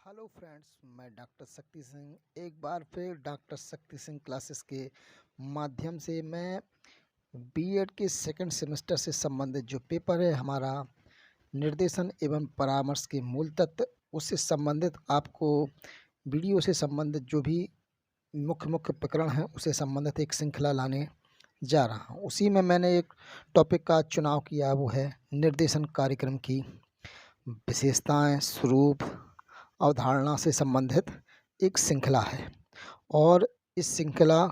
Hello friends, मैं doctor Shakti Singh एक बार फिर डॉक्टर शक्ति सिंह क्लासेस के माध्यम से मैं बीएड के सेकंड सेमेस्टर से संबंधित जो पेपर है हमारा निर्देशन एवं परामर्श के मूल तत्व, उससे संबंधित आपको वीडियो से संबंधित जो भी मुख्य मुख्य प्रकरण हैं उससे संबंधित एक श्रृंखला लाने जा रहा हूँ। उसी में मैंने एक टॉपिक का चुनाव किया, वो है निर्देशन कार्यक्रम की विशेषताएं, स्वरूप, अवधारणा से संबंधित एक श्रृंखला है। और इस श्रृंखला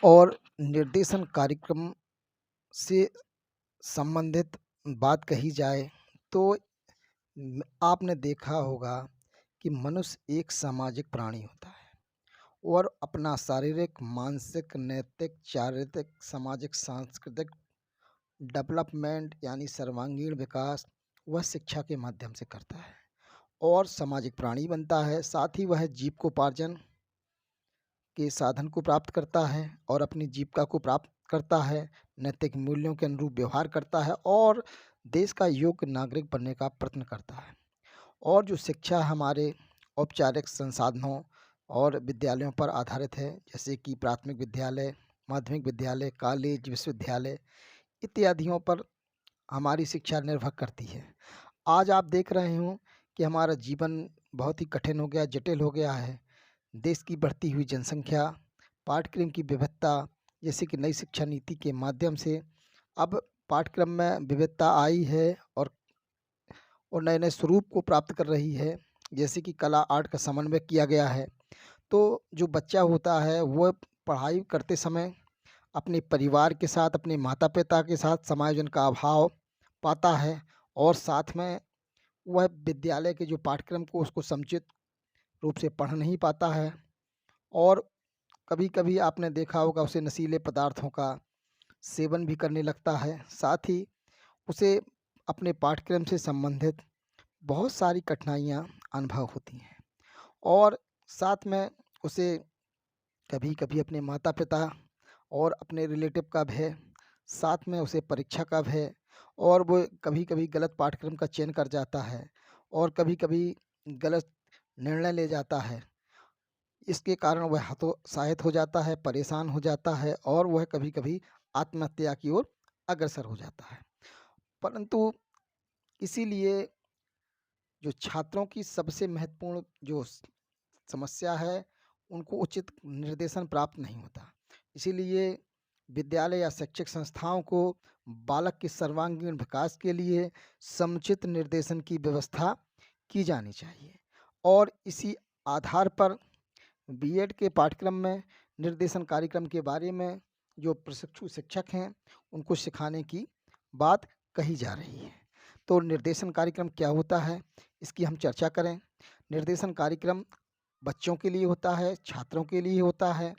और निर्देशन कार्यक्रम से संबंधित बात कही जाए तो आपने देखा होगा कि मनुष्य एक सामाजिक प्राणी होता है और अपना शारीरिक, मानसिक, नैतिक, चारित्रिक, सामाजिक, सांस्कृतिक डेवलपमेंट यानी सर्वांगीण विकास वह शिक्षा के माध्यम से करता है और सामाजिक प्राणी बनता है। साथ ही वह जीविकोपार्जन के साधन को प्राप्त करता है और अपनी जीविका को प्राप्त करता है, नैतिक मूल्यों के अनुरूप व्यवहार करता है और देश का योग्य नागरिक बनने का प्रयत्न करता है। और जो शिक्षा हमारे औपचारिक संसाधनों और विद्यालयों पर आधारित है, जैसे कि प्राथमिक विद्यालय, माध्यमिक विद्यालय, कॉलेज, विश्वविद्यालय इत्यादियों पर हमारी शिक्षा निर्भर करती है। आज आप देख रहे हो कि हमारा जीवन बहुत ही कठिन हो गया, जटिल हो गया है। देश की बढ़ती हुई जनसंख्या, पाठ्यक्रम की विविधता, जैसे कि नई शिक्षा नीति के माध्यम से अब पाठ्यक्रम में विविधता आई है और नए नए स्वरूप को प्राप्त कर रही है, जैसे कि कला आर्ट का समन्वय किया गया है। तो जो बच्चा होता है वह पढ़ाई करते समय अपने परिवार के साथ, अपने माता पिता के साथ समायोजन का अभाव पाता है और साथ में वह विद्यालय के जो पाठ्यक्रम को उसको समुचित रूप से पढ़ नहीं पाता है और कभी-कभी आपने देखा होगा उसे नशीले पदार्थों का सेवन भी करने लगता है। साथ ही उसे अपने पाठ्यक्रम से संबंधित बहुत सारी कठिनाइयाँ अनुभव होती हैं और साथ में उसे कभी-कभी अपने माता-पिता और अपने रिलेटिव का भय, साथ में उसे परीक्षा का भय और वो कभी-कभी गलत पाठ्यक्रम का चयन कर जाता है और कभी-कभी गलत निर्णय ले जाता है। इसके कारण वह हतोत्साहित हो जाता है, परेशान हो जाता है और वह कभी-कभी आत्महत्या की ओर अग्रसर हो जाता है। परंतु इसीलिए जो छात्रों की सबसे महत्वपूर्ण जो समस्या है, उनको उचित निर्देशन प्राप्त नहीं होता। इसीलिए विद्यालय या शैक्षिक संस्थाओं को बालक के सर्वांगीण विकास के लिए समुचित निर्देशन की व्यवस्था की जानी चाहिए और इसी आधार पर बीएड के पाठ्यक्रम में निर्देशन कार्यक्रम के बारे में जो प्रशिक्षु शिक्षक हैं, उनको सिखाने की बात कही जा रही है। तो निर्देशन कार्यक्रम क्या होता है, इसकी हम चर्चा करें। निर्देशन कार्यक्रम बच्चों के लिए होता है, छात्रों के लिए होता है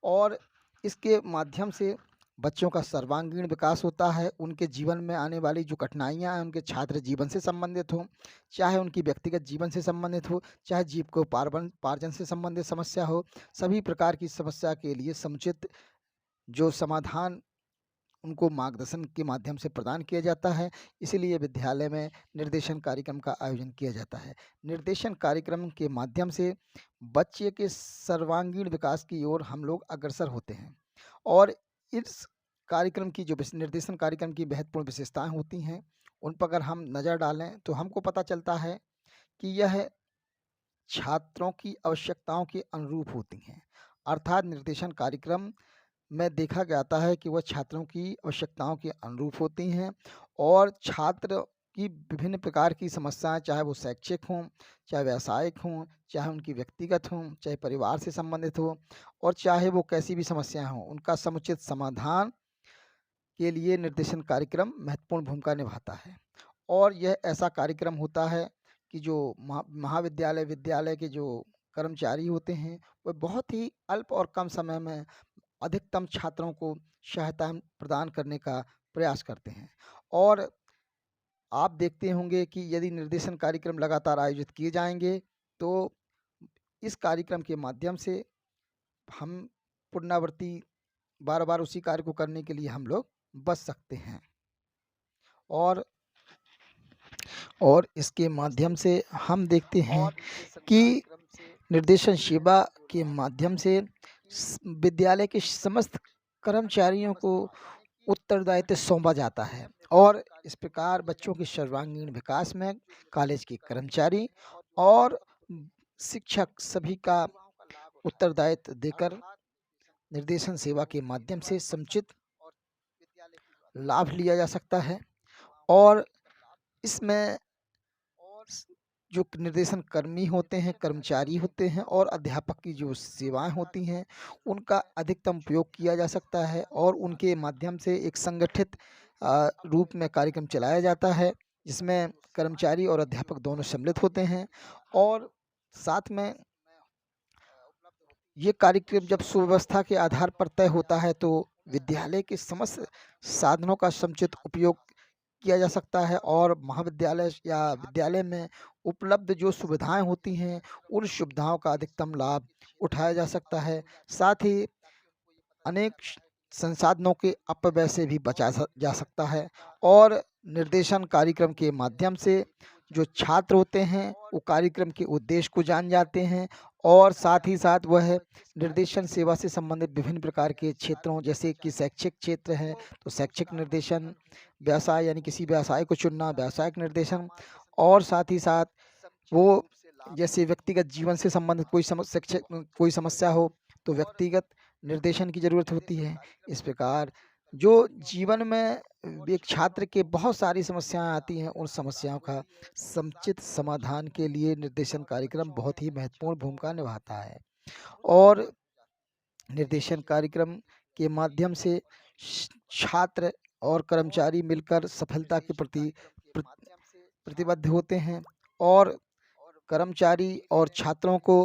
और इसके माध्यम से बच्चों का सर्वांगीण विकास होता है। उनके जीवन में आने वाली जो कठिनाइयाँ हैं, उनके छात्र जीवन से संबंधित हों, चाहे उनकी व्यक्तिगत जीवन से संबंधित हो, चाहे जीविकोपार्जन से संबंधित समस्या हो, सभी प्रकार की समस्या के लिए समुचित जो समाधान उनको मार्गदर्शन के माध्यम से प्रदान किया जाता है। इसीलिए विद्यालय में निर्देशन कार्यक्रम का आयोजन किया जाता है। निर्देशन कार्यक्रम के माध्यम से बच्चे के सर्वांगीण विकास की ओर हम लोग अग्रसर होते हैं और इस कार्यक्रम की जो निर्देशन कार्यक्रम की महत्वपूर्ण विशेषताएं होती हैं, उन पर अगर हम नज़र डालें तो हमको पता चलता है कि यह छात्रों की आवश्यकताओं के अनुरूप होती हैं। अर्थात निर्देशन कार्यक्रम में देखा जाता है कि वह छात्रों की आवश्यकताओं के अनुरूप होती हैं और छात्र की विभिन्न प्रकार की समस्याएं, चाहे वो शैक्षिक हों, चाहे व्यावसायिक हों, चाहे उनकी व्यक्तिगत हों, चाहे परिवार से संबंधित हो और चाहे वो कैसी भी समस्याएं हों, उनका समुचित समाधान के लिए निर्देशन कार्यक्रम महत्वपूर्ण भूमिका निभाता है। और यह ऐसा कार्यक्रम होता है कि जो महाविद्यालय, विद्यालय के जो कर्मचारी होते हैं, वह बहुत ही अल्प और कम समय में अधिकतम छात्रों को सहायता प्रदान करने का प्रयास करते हैं और आप देखते होंगे कि यदि निर्देशन कार्यक्रम लगातार आयोजित किए जाएंगे तो इस कार्यक्रम के माध्यम से हम पुनरावृत्ति बार बार उसी कार्य को करने के लिए हम लोग बच सकते हैं। और और इसके माध्यम से हम देखते हैं कि निर्देशन सेवा के माध्यम से विद्यालय के समस्त कर्मचारियों को उत्तरदायित्व सौंपा जाता है और इस प्रकार बच्चों के सर्वांगीण विकास में कॉलेज के कर्मचारी और शिक्षक सभी का उत्तरदायित्व देकर निर्देशन सेवा के माध्यम से समुचित लाभ लिया जा सकता है। और इसमें जो निर्देशन कर्मी होते हैं, कर्मचारी होते हैं और अध्यापक की जो सेवाएं होती हैं, उनका अधिकतम उपयोग किया जा सकता है और उनके माध्यम से एक संगठित रूप में कार्यक्रम चलाया जाता है, जिसमें कर्मचारी और अध्यापक दोनों सम्मिलित होते हैं। और साथ में ये कार्यक्रम जब सुव्यवस्था के आधार पर तय होता है, तो विद्यालय के समस्त साधनों का समुचित उपयोग किया जा सकता है और महाविद्यालय या विद्यालय में उपलब्ध जो सुविधाएं होती हैं, उन सुविधाओं का अधिकतम लाभ उठाया जा सकता है। साथ ही अनेक संसाधनों के अपव्यय से भी जा सकता है और निर्देशन कार्यक्रम के माध्यम से जो छात्र होते हैं, वो कार्यक्रम के उद्देश्य को जान जाते हैं और साथ ही साथ वह निर्देशन सेवा से संबंधित विभिन्न प्रकार के क्षेत्रों, जैसे कि शैक्षिक क्षेत्र है तो शैक्षिक निर्देशन, व्यवसाय यानी किसी व्यवसाय को चुनना, व्यावसायिक निर्देशन, और साथ ही साथ वो जैसे व्यक्तिगत जीवन से संबंधित कोई समस्या हो तो व्यक्तिगत निर्देशन की ज़रूरत होती है। इस प्रकार जो जीवन में एक छात्र के बहुत सारी समस्याएं आती हैं, उन समस्याओं का समुचित समाधान के लिए निर्देशन कार्यक्रम बहुत ही महत्वपूर्ण भूमिका निभाता है। और निर्देशन कार्यक्रम के माध्यम से छात्र और कर्मचारी मिलकर सफलता के प्रति प्रतिबद्ध होते हैं और कर्मचारी और छात्रों को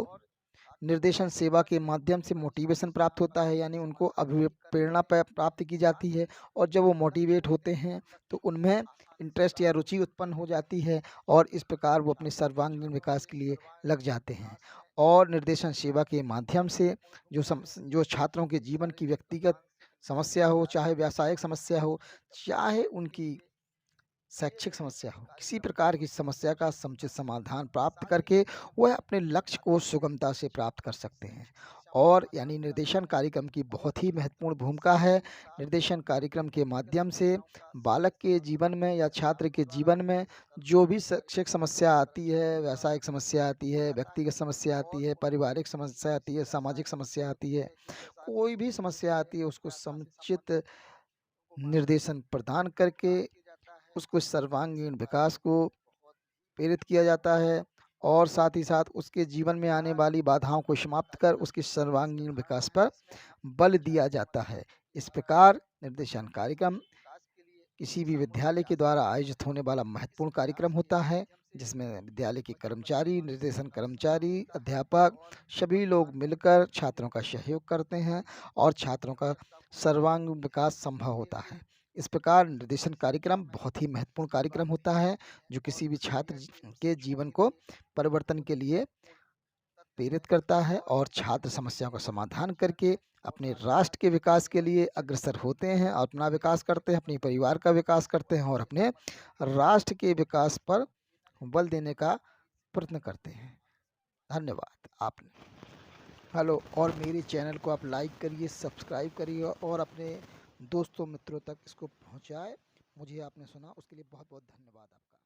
निर्देशन सेवा के माध्यम से मोटिवेशन प्राप्त होता है, यानी उनको प्रेरणा प्राप्त की जाती है और जब वो मोटिवेट होते हैं तो उनमें इंटरेस्ट या रुचि उत्पन्न हो जाती है और इस प्रकार वो अपने सर्वांगीण विकास के लिए लग जाते हैं। और निर्देशन सेवा के माध्यम से जो छात्रों के जीवन की व्यक्तिगत समस्या हो, चाहे व्यावसायिक समस्या हो, चाहे उनकी शैक्षिक समस्या हो, किसी प्रकार की समस्या का समुचित समाधान प्राप्त करके वह अपने लक्ष्य को सुगमता से प्राप्त कर सकते हैं। और यानी निर्देशन कार्यक्रम की बहुत ही महत्वपूर्ण भूमिका है। निर्देशन कार्यक्रम के माध्यम से बालक के जीवन में या छात्र के जीवन में जो भी शैक्षिक समस्या आती है, व्यावसायिक समस्या आती है, व्यक्तिगत समस्या आती है, पारिवारिक समस्या आती है, सामाजिक समस्या आती है, कोई भी समस्या आती है, उसको समुचित निर्देशन प्रदान करके उसको सर्वांगीण विकास को प्रेरित किया जाता है और साथ ही साथ उसके जीवन में आने वाली बाधाओं को समाप्त कर उसके सर्वांगीण विकास पर बल दिया जाता है। इस प्रकार निर्देशन कार्यक्रम किसी भी विद्यालय के द्वारा आयोजित होने वाला महत्वपूर्ण कार्यक्रम होता है, जिसमें विद्यालय के कर्मचारी, निर्देशन कर्मचारी, अध्यापक सभी लोग मिलकर छात्रों का सहयोग करते हैं और छात्रों का सर्वांगीण विकास संभव होता है। इस प्रकार निर्देशन कार्यक्रम बहुत ही महत्वपूर्ण कार्यक्रम होता है, जो किसी भी छात्र के जीवन को परिवर्तन के लिए प्रेरित करता है और छात्र समस्याओं का समाधान करके अपने राष्ट्र के विकास के लिए अग्रसर होते हैं और अपना विकास करते हैं, अपने परिवार का विकास करते हैं और अपने राष्ट्र के विकास पर बल देने का प्रयत्न करते हैं। धन्यवाद। आपने हेलो, और मेरे चैनल को आप लाइक करिए, सब्सक्राइब करिए और अपने दोस्तों मित्रों तक इसको पहुंचाएं। मुझे आपने सुना उसके लिए बहुत बहुत धन्यवाद आपका।